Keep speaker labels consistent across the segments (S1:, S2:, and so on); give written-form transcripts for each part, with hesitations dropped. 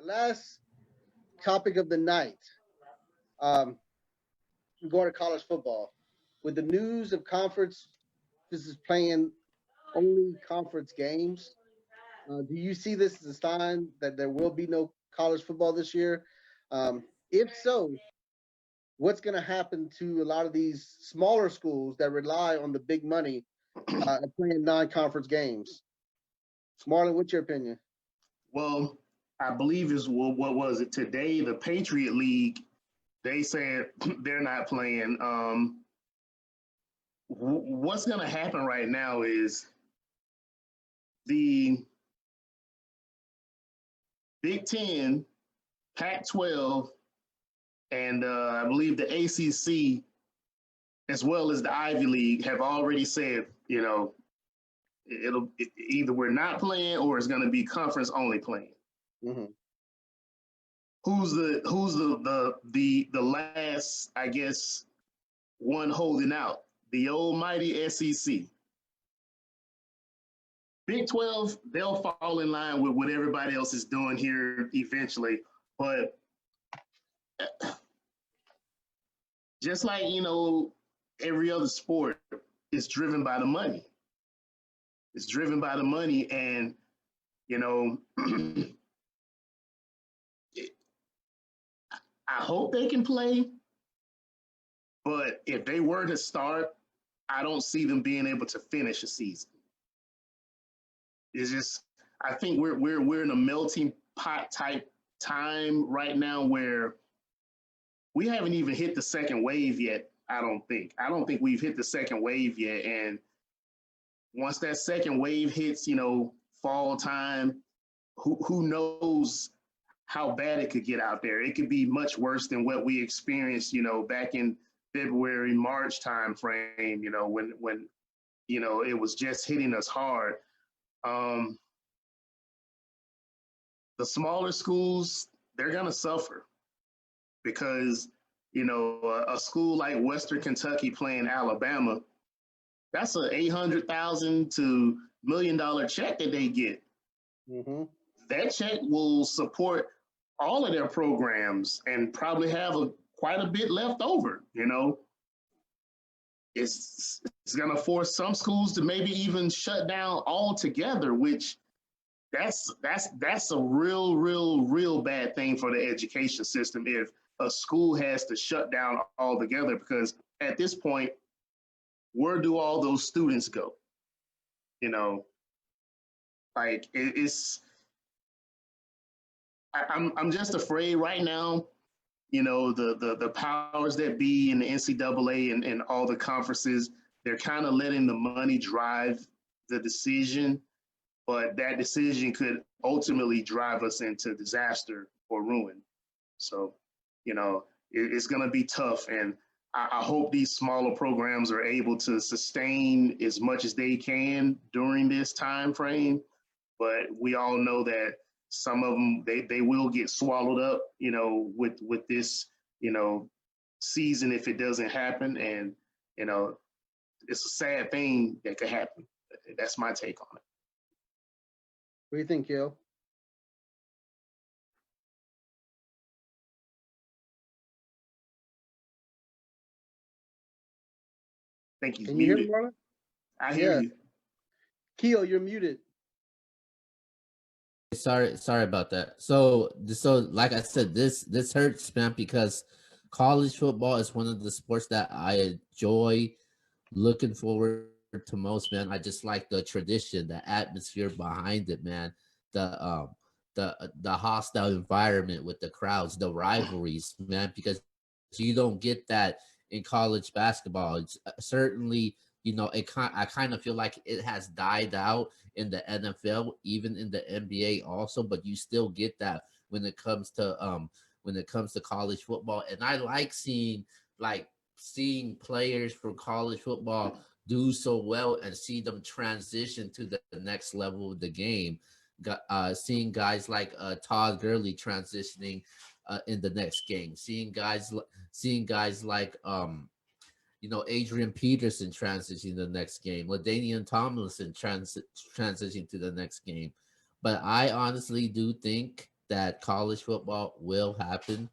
S1: last topic of the night. Um, Regarding college football, with the news of conference, this is playing only conference games. Do you see this as a sign that there will be no college football this year? If so, what's going to happen to a lot of these smaller schools that rely on the big money playing non-conference games? Marlon, what's your opinion?
S2: Well, I believe is what was it today? The Patriot League, they said they're not playing. What's going to happen right now is the Big Ten, Pac-12, and I believe the ACC, as well as the Ivy League, have already said, either we're not playing or it's going to be conference only playing.
S1: Mm-hmm.
S2: Who's the last, I guess, one holding out? The almighty SEC. Big 12, they'll fall in line with what everybody else is doing here eventually. But just like, every other sport is driven by the money. It's driven by the money. And, I hope they can play. But if they were to start, I don't see them being able to finish a season. It's just, I think we're in a melting pot type time right now where we haven't even hit the second wave yet. I don't think we've hit the second wave yet. And once that second wave hits, fall time, who knows how bad it could get out there. It could be much worse than what we experienced, back in February, March time frame, when it was just hitting us hard. The smaller schools, they're going to suffer because, a school like Western Kentucky playing Alabama, that's an $800,000 to $1 million check that they get.
S1: Mm-hmm.
S2: That check will support all of their programs and probably have quite a bit left over, It's going to force some schools to maybe even shut down altogether, which that's a real bad thing for the education system if a school has to shut down altogether, because at this point, where do all those students go? Like I'm just afraid right now, the powers that be in the NCAA and all the conferences, they're kind of letting the money drive the decision, but that decision could ultimately drive us into disaster or ruin. So, it's going to be tough. And I hope these smaller programs are able to sustain as much as they can during this time frame. But we all know that some of them, they will get swallowed up, with this, season if it doesn't happen. And, it's a sad thing that could happen. That's my take on it.
S1: What do you think, Yo?
S2: I think he's
S1: Can you hear me,
S2: muted.
S1: Marlon?
S2: I hear
S1: Yeah.
S2: you.
S1: Keo, you're muted.
S3: Sorry about that. So like I said, this hurts, man, because college football is one of the sports that I enjoy looking forward to most, man. I just like the tradition, the atmosphere behind it, man. The hostile environment with the crowds, the rivalries, man, because you don't get that in college basketball. It's certainly, I kind of feel like it has died out in the NFL, even in the NBA also, but you still get that when it comes to college football. And I like seeing players from college football do so well and see them transition to the next level of the game. Seeing guys like Todd Gurley transitioning in the next game, seeing guys like Adrian Peterson transitioning to the next game, LaDainian Tomlinson transitioning to the next game. But I honestly do think that college football will happen.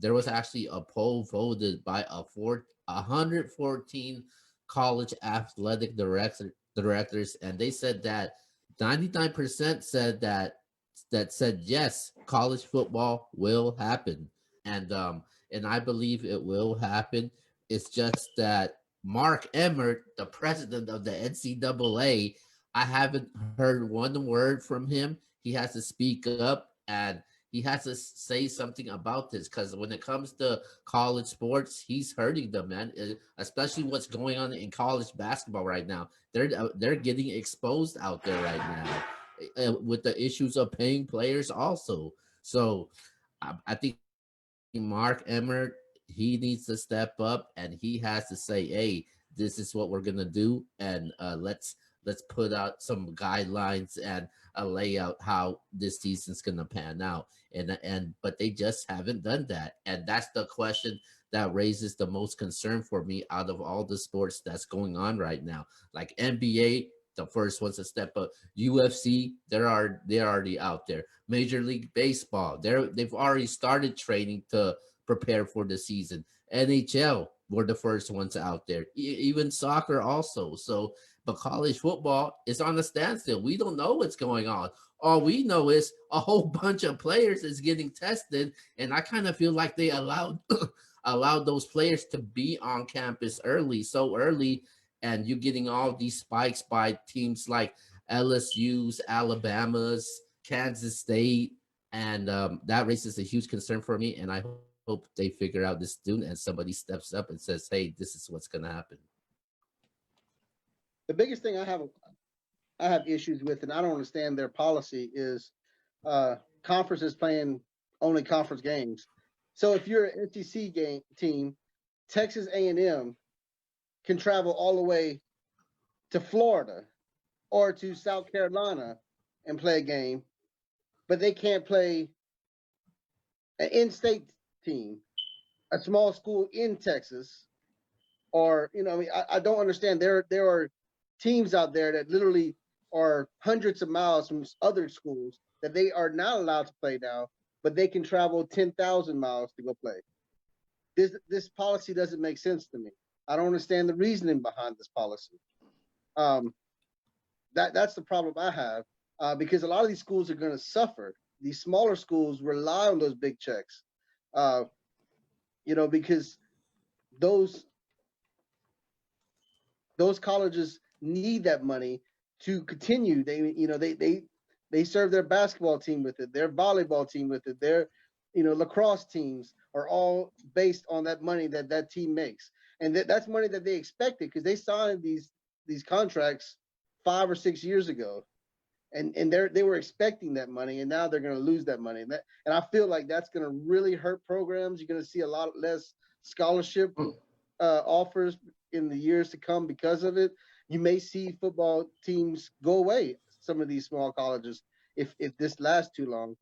S3: There was actually a poll voted by 114 college athletic directors, and they said that 99% said that said yes, college football will happen, and I believe it will happen. It's just that Mark Emmert, the president of the NCAA, I haven't heard one word from him. He has to speak up and he has to say something about this because when it comes to college sports, he's hurting them, man. Especially what's going on in college basketball right now. They're getting exposed out there right now with the issues of paying players also. So I think Mark Emmert, he needs to step up and he has to say, "Hey, this is what we're gonna do, and let's put out some guidelines and lay out how this season's gonna pan out." And but they just haven't done that, and that's the question that raises the most concern for me out of all the sports that's going on right now. Like NBA, the first ones to step up. UFC, they're already out there. Major League Baseball, they've already started training to prepare for the season. NHL were the first ones out there. Even soccer also. So, but college football is on a standstill. We don't know what's going on. All we know is a whole bunch of players is getting tested, and I kind of feel like they allowed allowed those players to be on campus so early, and you're getting all these spikes by teams like LSU's, Alabama's, Kansas State, and that raises a huge concern for me. And I hope they figure out this soon and somebody steps up and says, "Hey, this is what's going to happen."
S1: The biggest thing I have issues with, and I don't understand their policy, is conferences playing only conference games. So if you're an SEC team, Texas A&M can travel all the way to Florida or to South Carolina and play a game, but they can't play an in-state team, a small school in Texas, or I don't understand. There are teams out there that literally are hundreds of miles from other schools that they are not allowed to play now, but they can travel 10,000 miles to go play. This policy doesn't make sense to me. I don't understand the reasoning behind this policy. That's the problem I have, because a lot of these schools are going to suffer. These smaller schools rely on those big checks, because those colleges need that money to continue. They serve their basketball team with it, their volleyball team with it, their lacrosse teams are all based on that money that team makes, and that's money that they expected because they signed these contracts 5 or 6 years ago, and they were expecting that money, and now they're going to lose that money, and I feel like that's going to really hurt programs. You're going to see a lot less scholarship offers in the years to come because of it. You may see football teams go away, some of these small colleges, if this lasts too long.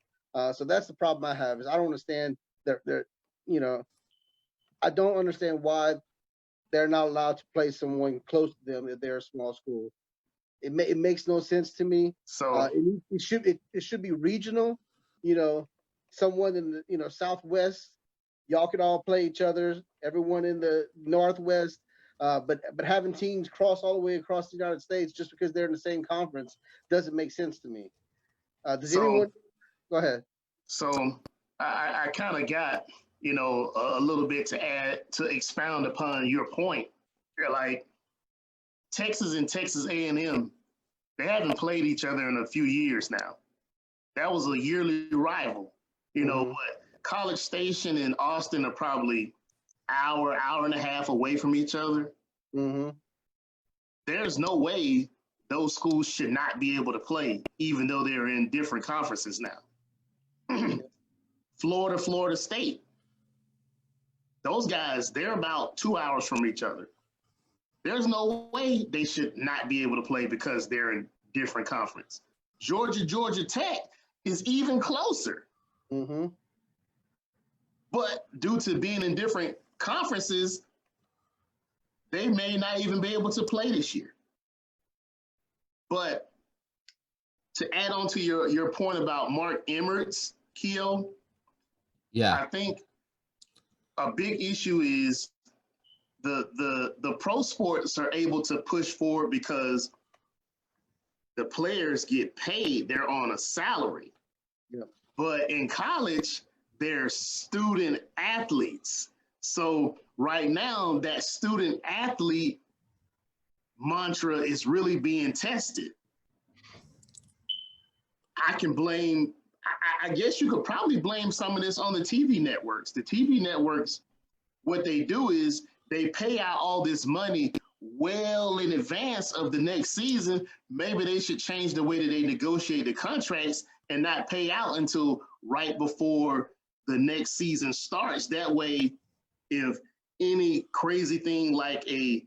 S1: So that's the problem I have, is I don't understand I don't understand why they're not allowed to play someone close to them if they're a small school. It makes no sense to me.
S2: So
S1: it should be regional. Someone in the Southwest, y'all could all play each other. Everyone in the Northwest, but having teams cross all the way across the United States just because they're in the same conference doesn't make sense to me. Does anyone? Go ahead.
S2: So I kind of got a little bit to add to expound upon your point. You're like Texas and Texas A&M, they haven't played each other in a few years now. That was a yearly rival. But College Station and Austin are probably hour and a half away from each other.
S1: Mm-hmm.
S2: There's no way those schools should not be able to play, even though they're in different conferences now. Florida State, those guys, they're about 2 hours from each other. There's no way they should not be able to play because they're in different conference. Georgia Tech is even closer.
S1: Mm-hmm.
S2: But due to being in different conferences, they may not even be able to play this year. But to add on to your point about Mark Emmert's Keo,
S3: Yeah.
S2: I think a big issue is the pro sports are able to push forward because the players get paid. They're on a salary.
S1: Yep.
S2: But in college, they're student athletes. So right now, that student athlete mantra is really being tested. I can blame, I guess you could probably blame some of this on the TV networks. The TV networks, what they do is they pay out all this money well in advance of the next season. Maybe they should change the way that they negotiate the contracts and not pay out until right before the next season starts. That way, if any crazy thing like a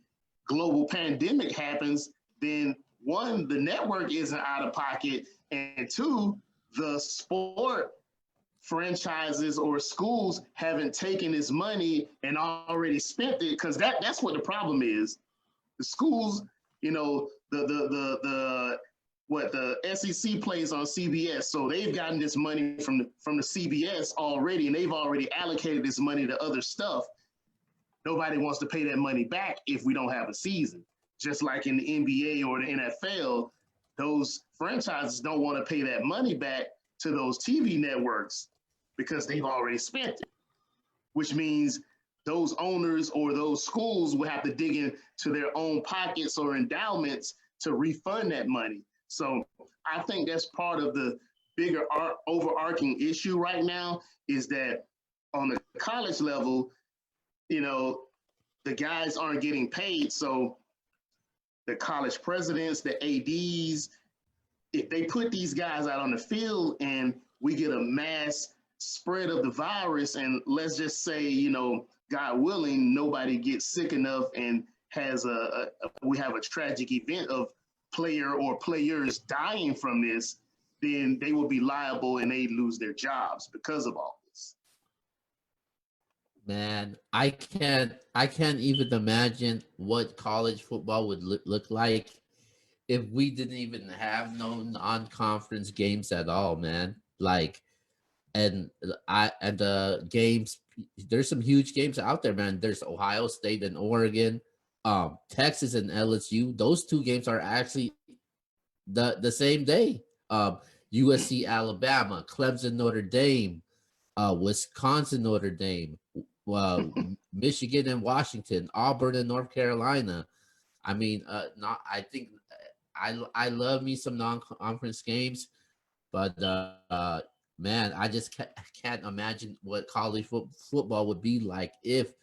S2: global pandemic happens, then one, the network isn't out of pocket, and two, the sport franchises or schools haven't taken this money and already spent it, because that's what the problem is. The schools, you know, the SEC plays on CBS, so they've gotten this money from the CBS already, and they've already allocated this money to other stuff. Nobody wants to pay that money back if we don't have a season. Just like in the NBA or the NFL, those franchises don't want to pay that money back to those TV networks because they've already spent it, which means those owners or those schools will have to dig into their own pockets or endowments to refund that money. So I think that's part of the bigger overarching issue right now, is that on the college level, you know, the guys aren't getting paid. So the college presidents, the ADs, if they put these guys out on the field and we get a mass spread of the virus, and let's just say, you know, God willing, nobody gets sick enough and has we have a tragic event of player or players dying from this, then they will be liable and they lose their jobs because of all this.
S3: Man, I can't even imagine what college football would look like if we didn't even have no non-conference games at all, man. Like, and the games, there's some huge games out there, man. There's Ohio State and Oregon, Texas and LSU. Those two games are actually the same day. USC Alabama, Clemson Notre Dame, Wisconsin Notre Dame, Michigan and Washington, Auburn and North Carolina. I mean, not. I think I love me some non-conference games, but man, I just can't imagine what college football would be like if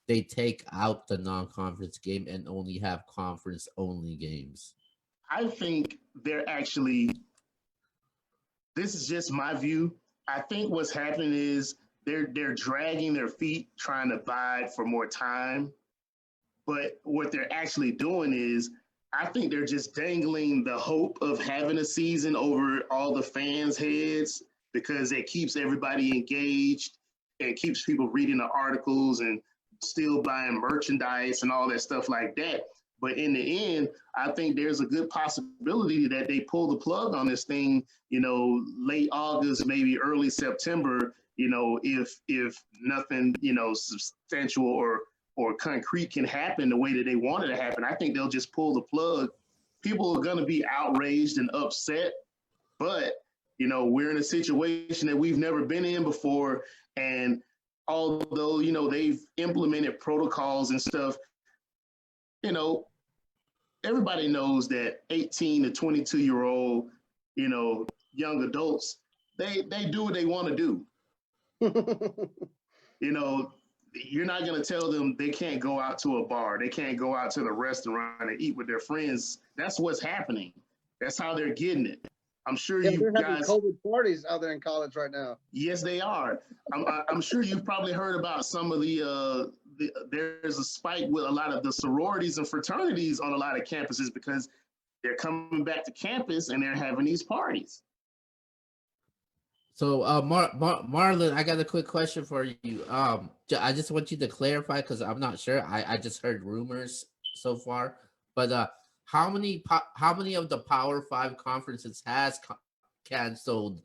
S3: they take out the non-conference game and only have conference-only games.
S2: I think they're actually, this is just my view, I think what's happening is they're dragging their feet trying to bide for more time. But what they're actually doing is, I think they're just dangling the hope of having a season over all the fans' heads, because it keeps everybody engaged and keeps people reading the articles and still buying merchandise and all that stuff like that. But in the end, I think there's a good possibility that they pull the plug on this thing, you know, late August, maybe early September, you know, if nothing, you know, substantial or concrete can happen the way that they want it to happen. I think they'll just pull the plug. People are going to be outraged and upset, but, you know, we're in a situation that we've never been in before. And although, you know, they've implemented protocols and stuff, you know, everybody knows that 18 to 22-year-old, you know, young adults, they do what they want to do. You know, you're not going to tell them they can't go out to a bar. They can't go out to the restaurant and eat with their friends. That's what's happening. That's how they're getting it. I'm sure you
S1: they're
S2: guys.
S1: having COVID parties out there in college right now.
S2: Yes, they are. I'm sure you've probably heard about some of there's a spike with a lot of the sororities and fraternities on a lot of campuses because they're coming back to campus and they're having these parties.
S3: So, Marlon, I got a quick question for you. I just want you to clarify because I'm not sure. I just heard rumors so far, but how many of the Power Five conferences has canceled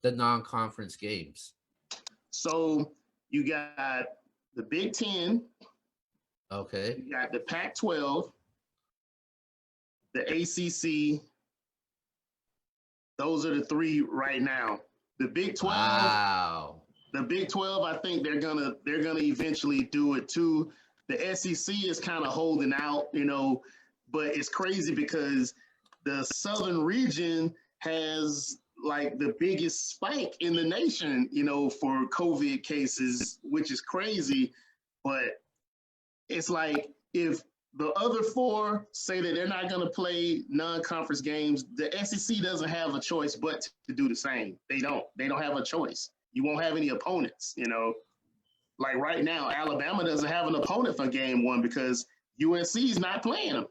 S3: the non-conference games?
S2: So you got the Big Ten,
S3: Okay.
S2: you got the Pac-12, the ACC. Those are the three right now. The Big 12,
S3: Wow.
S2: the Big 12, I think they're gonna eventually do it too. The SEC is kind of holding out, you know, but it's crazy because the Southern region has like the biggest spike in the nation, you know, for COVID cases, which is crazy. But it's like if the other four say that they're not going to play non-conference games, the SEC doesn't have a choice but to do the same. They don't have a choice. You won't have any opponents, you know. Like right now, Alabama doesn't have an opponent for game one because USC is not playing them.